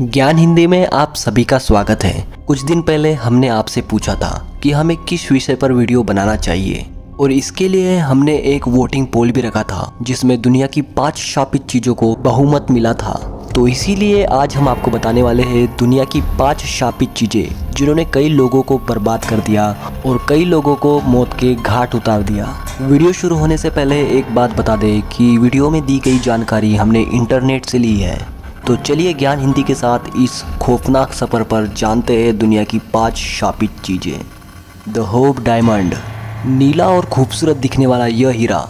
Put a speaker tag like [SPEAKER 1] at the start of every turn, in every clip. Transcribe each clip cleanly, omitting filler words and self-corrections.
[SPEAKER 1] ज्ञान हिंदी में आप सभी का स्वागत है। कुछ दिन पहले हमने आपसे पूछा था कि हमें किस विषय पर वीडियो बनाना चाहिए और इसके लिए हमने एक वोटिंग पोल भी रखा था जिसमें दुनिया की 5 शापित चीज़ों को बहुमत मिला था। तो इसीलिए आज हम आपको बताने वाले हैं दुनिया की 5 शापित चीज़ें जिन्होंने कई लोगों को बर्बाद कर दिया और कई लोगों को मौत के घाट उतार दिया। वीडियो शुरू होने से पहले एक बात बता दें कि वीडियो में दी गई जानकारी हमने इंटरनेट से ली है। तो चलिए ज्ञान हिंदी के साथ इस खौफनाक सफ़र पर जानते हैं दुनिया की 5 शापित चीज़ें। The hope diamond. नीला और खूबसूरत दिखने वाला यह हीरा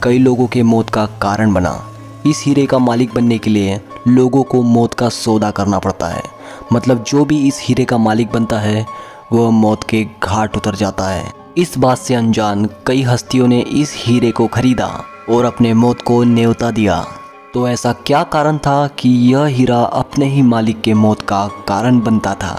[SPEAKER 1] कई लोगों के मौत का कारण बना। इस हीरे का मालिक बनने के लिए लोगों को मौत का सौदा करना पड़ता है। मतलब जो भी इस हीरे का मालिक बनता है वह मौत के घाट उतर जाता है। इस बात से अनजान कई हस्तियों ने इस हीरे को खरीदा और अपने मौत को न्योता दिया। तो ऐसा क्या कारण था कि यह हीरा अपने ही मालिक के मौत का कारण बनता था?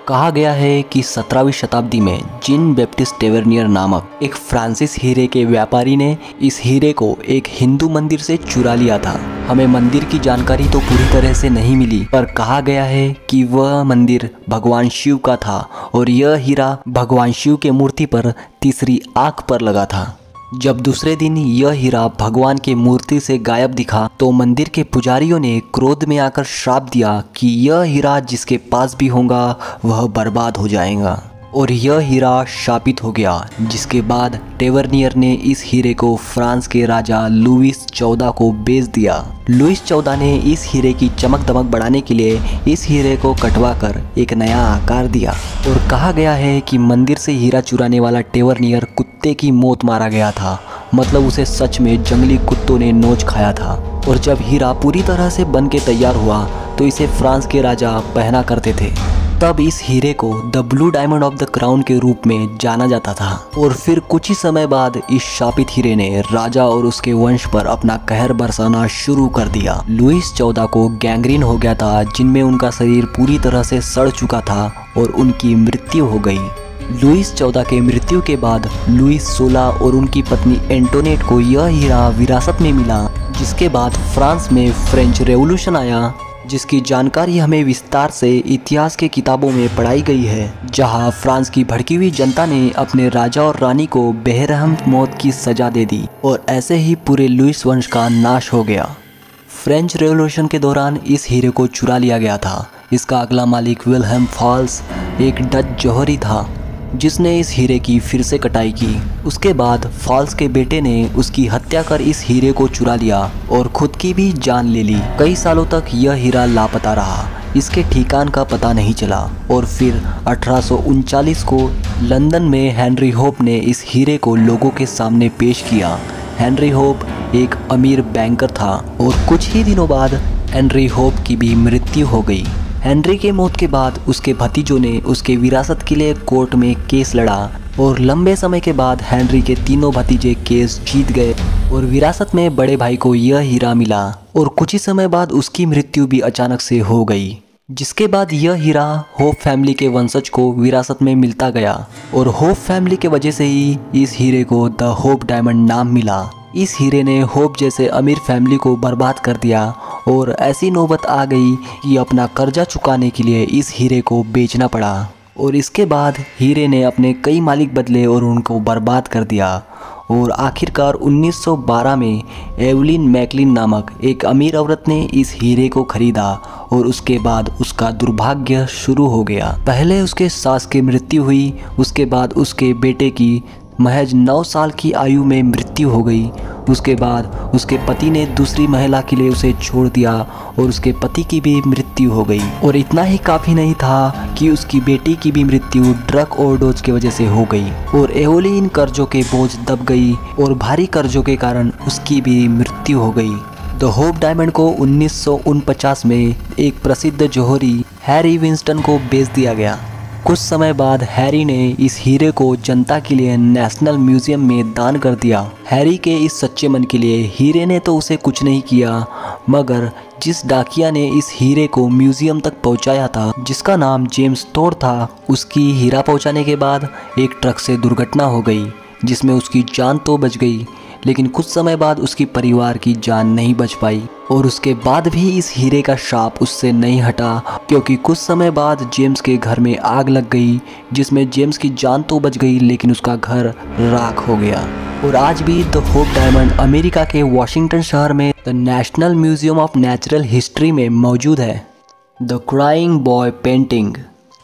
[SPEAKER 1] कहा गया है कि 17वीं शताब्दी में जीन बैप्टिस्ट टेवर्नियर नामक एक फ्रांसीस हीरे के व्यापारी ने इस हीरे को एक हिंदू मंदिर से चुरा लिया था। हमें मंदिर की जानकारी तो पूरी तरह से नहीं मिली, पर कहा गया है कि वह मंदिर भगवान शिव का था और यह हीरा भगवान शिव के मूर्ति पर तीसरी आंख पर लगा था। जब दूसरे दिन यह हीरा भगवान के मूर्ति से गायब दिखा तो मंदिर के पुजारियों ने क्रोध में आकर श्राप दिया कि यह हीरा जिसके पास भी होगा वह बर्बाद हो जाएगा और यह हीरा शापित हो गया। जिसके बाद टेवर्नियर ने इस हीरे को फ्रांस के राजा लुईस 14 को बेच दिया। लुईस 14 ने इस हीरे की चमक दमक बढ़ाने के लिए इस हीरे को कटवा कर एक नया आकार दिया और कहा गया है कि मंदिर से हीरा चुराने वाला टेवर्नियर कुत्ते की मौत मारा गया था। मतलब उसे सच में जंगली कुत्तों ने नोच खाया था। और जब हीरा पूरी तरह से बन के तैयार हुआ तो इसे फ्रांस के राजा पहना करते थे। तब इस हीरे को the blue diamond of the crown के रूप में जाना जाता था। और फिर कुछ ही समय बाद इस शापित हीरे ने राजा और उसके वंश पर अपना कहर बरसाना शुरू कर दिया। लुईस 14 को गैंग्रीन हो गया था, जिनमें उनका शरीर पूरी तरह से सड़ चुका था और उनकी मृत्यु हो गई। लुईस 14 के मृत्यु के बाद लुईस 16 और उनकी पत्नी एंटोनेट को यह हीरा विरासत में मिला। जिसके बाद फ्रांस में फ्रेंच रेवोल्यूशन आया, जिसकी जानकारी हमें विस्तार से इतिहास के किताबों में पढ़ाई गई है, जहां फ्रांस की भड़की हुई जनता ने अपने राजा और रानी को बेरहम मौत की सजा दे दी और ऐसे ही पूरे लुईस वंश का नाश हो गया। फ्रेंच रेवोल्यूशन के दौरान इस हीरे को चुरा लिया गया था। इसका अगला मालिक विल्हेम फॉल्स एक डच जौहरी था जिसने इस हीरे की फिर से कटाई की। उसके बाद फॉल्स के बेटे ने उसकी हत्या कर इस हीरे को चुरा लिया और खुद की भी जान ले ली। कई सालों तक यह हीरा लापता रहा, इसके ठिकान का पता नहीं चला। और फिर 1839 को लंदन में हेनरी होप ने इस हीरे को लोगों के सामने पेश किया। हेनरी होप एक अमीर बैंकर था और कुछ ही दिनों बाद हेनरी होप की भी मृत्यु हो गई। हेनरी के मौत के बाद उसके भतीजों ने उसके विरासत के लिए कोर्ट में केस लड़ा और लंबे समय के बाद हेनरी के तीनों भतीजे केस जीत गए और विरासत में बड़े भाई को यह हीरा मिला। और कुछ ही समय बाद उसकी मृत्यु भी अचानक से हो गई, जिसके बाद यह हीरा होप फैमिली के वंशज को विरासत में मिलता गया और होप फैमिली के वजह से ही इस हीरे को द होप डायमंड नाम मिला। इस हीरे ने होप जैसे अमीर फैमिली को बर्बाद कर दिया और ऐसी नौबत आ गई कि अपना कर्जा चुकाने के लिए इस हीरे को बेचना पड़ा। और इसके बाद हीरे ने अपने कई मालिक बदले और उनको बर्बाद कर दिया। और आखिरकार 1912 में एवलिन मैकलिन नामक एक अमीर औरत ने इस हीरे को खरीदा और उसके बाद उसका दुर्भाग्य शुरू हो गया। पहले उसके सास की मृत्यु हुई, उसके बाद उसके बेटे की महज 9 साल की आयु में मृत्यु हो गई। उसके बाद उसके पति ने दूसरी महिला के लिए उसे छोड़ दिया और उसके पति की भी मृत्यु हो गई। और इतना ही काफ़ी नहीं था कि उसकी बेटी की भी मृत्यु ड्रग ओवरडोज की वजह से हो गई और एवोलिन कर्जों के बोझ दब गई और भारी कर्जों के कारण उसकी भी मृत्यु हो गई। द होप डायमंड को 1949 में एक प्रसिद्ध जौहरी हैरी विंस्टन को बेच दिया गया। कुछ समय बाद हैरी ने इस हीरे को जनता के लिए नेशनल म्यूजियम में दान कर दिया। हैरी के इस सच्चे मन के लिए हीरे ने तो उसे कुछ नहीं किया, मगर जिस डाकिया ने इस हीरे को म्यूजियम तक पहुंचाया था, जिसका नाम जेम्स टोर था, उसकी हीरा पहुंचाने के बाद एक ट्रक से दुर्घटना हो गई जिसमें उसकी जान तो बच गई लेकिन कुछ समय बाद उसकी परिवार की जान नहीं बच पाई और उसके बाद भी इस हीरे का शाप उससे नहीं हटा, क्योंकि कुछ समय बाद जेम्स के घर में आग लग गई, जिसमें जेम्स की जान तो बच गई लेकिन उसका घर राख हो गया। और आज भी द होप डायमंड अमेरिका के वॉशिंगटन शहर में the national museum of natural history में मौजूद है। The crying boy painting.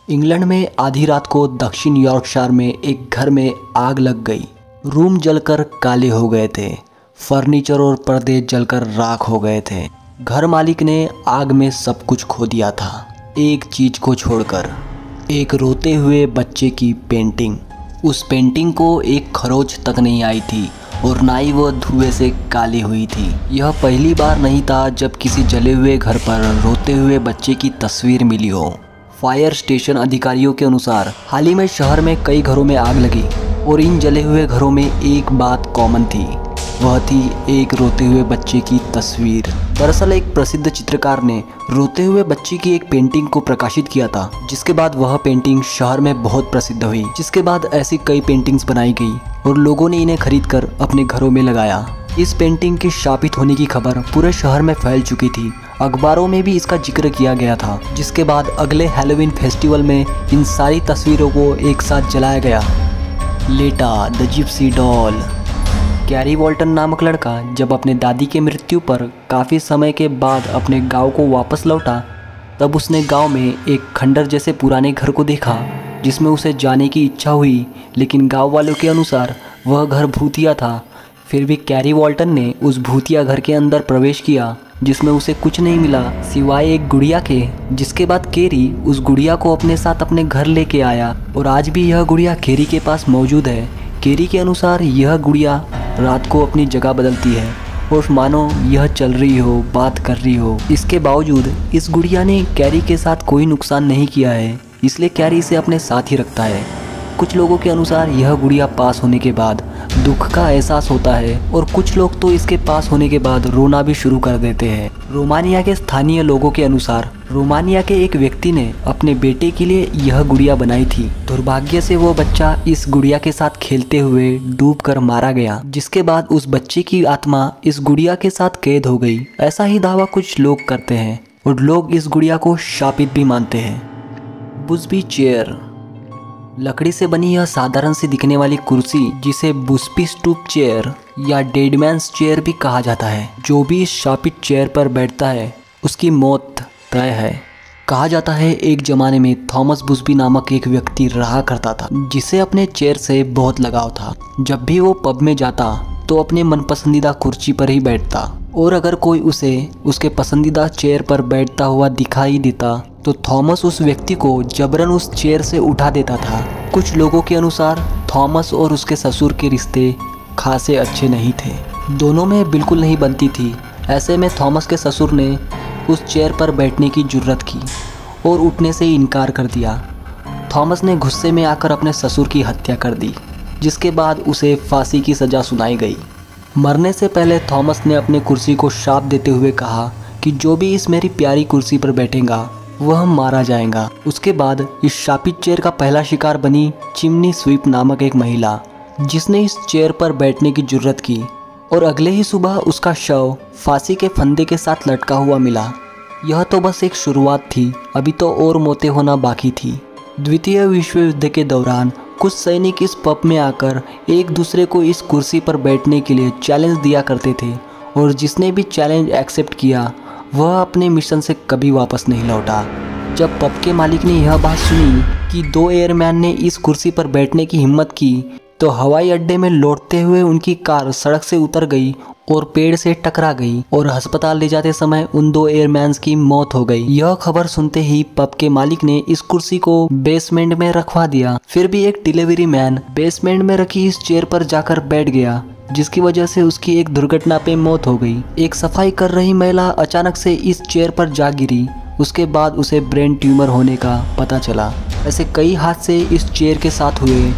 [SPEAKER 1] England में आधी रात को दक्षिण यॉर्कशायर में एक घर में आग लग गई। रूम जलकर काले हो गए थे, फर्नीचर और पर्दे जलकर राख हो गए थे। घर मालिक ने आग में सब कुछ खो दिया था, एक चीज को छोड़कर, एक रोते हुए बच्चे की पेंटिंग। उस पेंटिंग को एक खरोच तक नहीं आई थी और ना ही वो धुएं से काली हुई थी। यह पहली बार नहीं था जब किसी जले हुए घर पर रोते हुए बच्चे की तस्वीर मिली हो। फायर स्टेशन अधिकारियों के अनुसार हाल ही में शहर में कई घरों में आग लगी और इन जले हुए घरों में एक बात कॉमन थी, वह थी एक रोते हुए बच्चे की तस्वीर। दरअसल एक प्रसिद्ध चित्रकार ने रोते हुए बच्चे की एक पेंटिंग को प्रकाशित किया था, जिसके बाद वह पेंटिंग शहर में बहुत प्रसिद्ध हुई। जिसके बाद ऐसी कई पेंटिंग्स बनाई गई और लोगों ने इन्हें खरीदकर अपने घरों में लगाया। इस पेंटिंग के शापित होने की खबर पूरे शहर में फैल चुकी थी, अखबारों में भी इसका जिक्र किया गया था। जिसके बाद अगले हैलोवीन फेस्टिवल में इन सारी तस्वीरों को एक साथ जलाया गया। लेटा द जिप्सी डॉल। कैरी वॉल्टन नामक लड़का जब अपने दादी के मृत्यु पर काफ़ी समय के बाद अपने गांव को वापस लौटा, तब उसने गांव में एक खंडर जैसे पुराने घर को देखा, जिसमें उसे जाने की इच्छा हुई, लेकिन गांव वालों के अनुसार वह घर भूतिया था। फिर भी कैरी वॉल्टन ने उस भूतिया घर के अंदर प्रवेश किया, जिसमें उसे कुछ नहीं मिला सिवाय एक गुड़िया के। जिसके बाद कैरी उस गुड़िया को अपने साथ अपने घर लेके आया और आज भी यह गुड़िया कैरी के पास मौजूद है। कैरी के अनुसार यह गुड़िया रात को अपनी जगह बदलती है और मानो यह चल रही हो, बात कर रही हो। इसके बावजूद इस गुड़िया ने कैरी के साथ कोई नुकसान नहीं किया है, इसलिए कैरी इसे अपने साथ ही रखता है। कुछ लोगों के अनुसार यह गुड़िया पास होने के बाद दुख का एहसास होता है और कुछ लोग तो इसके पास होने के बाद रोना भी शुरू कर देते हैं। रोमानिया के स्थानीय लोगों के अनुसार रोमानिया के एक व्यक्ति ने अपने बेटे के लिए यह गुड़िया बनाई थी। दुर्भाग्य से वो बच्चा इस गुड़िया के साथ खेलते हुए डूबकर मारा गया, जिसके बाद उस बच्चे की आत्मा इस गुड़िया के साथ कैद हो गई। ऐसा ही दावा कुछ लोग करते हैं और लोग इस गुड़िया को शापित भी मानते हैं। बुस्बी चेयर। लकड़ी से बनी यह साधारण सी दिखने वाली कुर्सी, जिसे बुस्बी स्टूप चेयर या डेडमैन्स चेयर भी कहा जाता है, जो भी इस शापित चेयर पर बैठता है उसकी मौत तय है। कहा जाता है एक जमाने में थॉमस बुस्बी नामक एक व्यक्ति रहा करता था, जिसे अपने चेयर से बहुत लगाव था। जब भी वो पब में जाता तो अपने मनपसंदीदा कुर्सी पर ही बैठता, और अगर कोई उसे उसके पसंदीदा चेयर पर बैठता हुआ दिखाई देता तो थॉमस उस व्यक्ति को जबरन उस चेयर से उठा देता था। कुछ लोगों के अनुसार थॉमस और उसके ससुर के रिश्ते खासे अच्छे नहीं थे, दोनों में बिल्कुल नहीं बनती थी। ऐसे में थॉमस के ससुर ने उस चेयर पर बैठने की जुर्रत की और उठने से इनकार कर दिया। थॉमस ने गुस्से में आकर अपने ससुर की हत्या कर दी, जिसके बाद उसे फांसी की सज़ा सुनाई गई। मरने से पहले थॉमस ने अपने कुर्सी को शाप देते हुए कहा कि जो भी इस मेरी प्यारी कुर्सी पर बैठेगा वह मारा जाएगा। उसके बाद इस शापित चेयर का पहला शिकार बनी चिमनी स्वीप नामक एक महिला, जिसने इस चेयर पर बैठने की जुर्रत की और अगले ही सुबह उसका शव फांसी के फंदे के साथ लटका हुआ मिला। यह तो बस एक शुरुआत थी, अभी तो और मौतें होना बाकी थी। द्वितीय विश्व युद्ध के दौरान कुछ सैनिक इस पब में आकर एक दूसरे को इस कुर्सी पर बैठने के लिए चैलेंज दिया करते थे, और जिसने भी चैलेंज एक्सेप्ट किया वह अपने मिशन से कभी वापस नहीं लौटा। जब पब के मालिक ने यह बात सुनी कि दो एयरमैन ने इस कुर्सी पर बैठने की हिम्मत की, तो हवाई अड्डे में लौटते हुए उनकी कार सड़क से उतर गई और पेड़ से टकरा गई और अस्पताल ले जाते समय उन दो एयरमैन्स की मौत हो गई। यह खबर सुनते ही पब के मालिक ने इस कुर्सी को बेसमेंट में रखवा दिया। फिर भी एक डिलीवरी मैन बेसमेंट में रखी इस चेयर पर जाकर बैठ गया, जिसकी वजह से उसकी एक दुर्घटना पे मौत हो गई। एक सफाई कर रही महिला अचानक से इस चेयर पर जा गिरी, उसके बाद उसे ब्रेन ट्यूमर होने का पता चला। ऐसे कई हादसे इस चेयर के साथ हुए।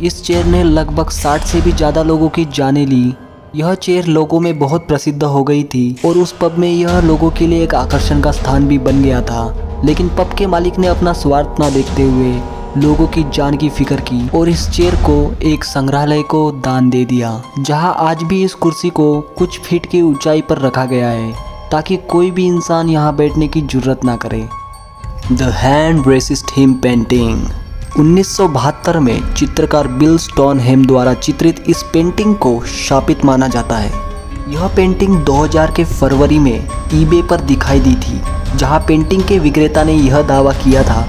[SPEAKER 1] इस चेयर ने लगभग 60 से भी ज़्यादा लोगों की जानें ली। यह चेयर लोगों में बहुत प्रसिद्ध हो गई थी और उस पब में यह लोगों के लिए एक आकर्षण का स्थान भी बन गया था। लेकिन पब के मालिक ने अपना स्वार्थ न देखते हुए लोगों की जान की फिक्र की और इस चेयर को एक संग्रहालय को दान दे दिया, जहां आज भी इस कुर्सी को कुछ फीट की ऊंचाई पर रखा गया है ताकि कोई भी इंसान यहां बैठने की जरूरत ना करे। The hand resist him painting 1972 में चित्रकार बिल स्टोनहेम द्वारा चित्रित इस पेंटिंग को शापित माना जाता है। यह पेंटिंग 2000 के फरवरी में ईबे पर दिखाई दी थी, जहां पेंटिंग के विक्रेता ने यह दावा किया था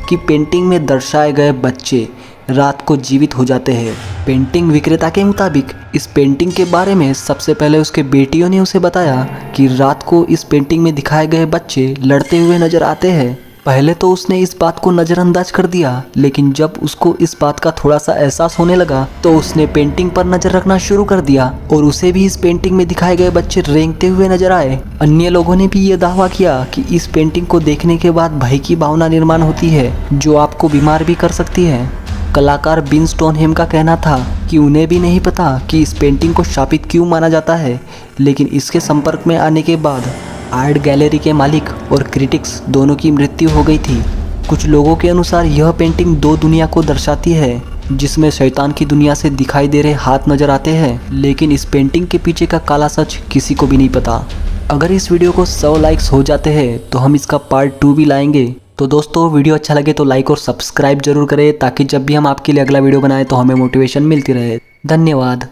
[SPEAKER 1] कि पेंटिंग में दर्शाए गए बच्चे रात को जीवित हो जाते हैं। पेंटिंग विक्रेता के मुताबिक इस पेंटिंग के बारे में सबसे पहले उसके बेटियों ने उसे बताया कि रात को इस पेंटिंग में दिखाए गए बच्चे लड़ते हुए नजर आते हैं। पहले तो उसने इस बात को नज़रअंदाज कर दिया, लेकिन जब उसको इस बात का थोड़ा सा एहसास होने लगा तो उसने पेंटिंग पर नज़र रखना शुरू कर दिया और उसे भी इस पेंटिंग में दिखाए गए बच्चे रेंगते हुए नजर आए। अन्य लोगों ने भी ये दावा किया कि इस पेंटिंग को देखने के बाद भय की भावना निर्माण होती है जो आपको बीमार भी कर सकती है। कलाकार बिल स्टोनहेम का कहना था कि उन्हें भी नहीं पता कि इस पेंटिंग को शापित क्यों माना जाता है, लेकिन इसके संपर्क में आने के बाद आर्ट गैलरी के मालिक और क्रिटिक्स दोनों की मृत्यु हो गई थी। कुछ लोगों के अनुसार यह पेंटिंग दो दुनिया को दर्शाती है, जिसमें शैतान की दुनिया से दिखाई दे रहे हाथ नजर आते हैं, लेकिन इस पेंटिंग के पीछे का काला सच किसी को भी नहीं पता। अगर इस वीडियो को 100 लाइक्स हो जाते हैं तो हम इसका पार्ट 2 भी लाएंगे। तो दोस्तों, वीडियो अच्छा लगे तो लाइक और सब्सक्राइब जरूर करें ताकि जब भी हम आपके लिए अगला वीडियो बनाएं तो हमें मोटिवेशन मिलती रहे। धन्यवाद।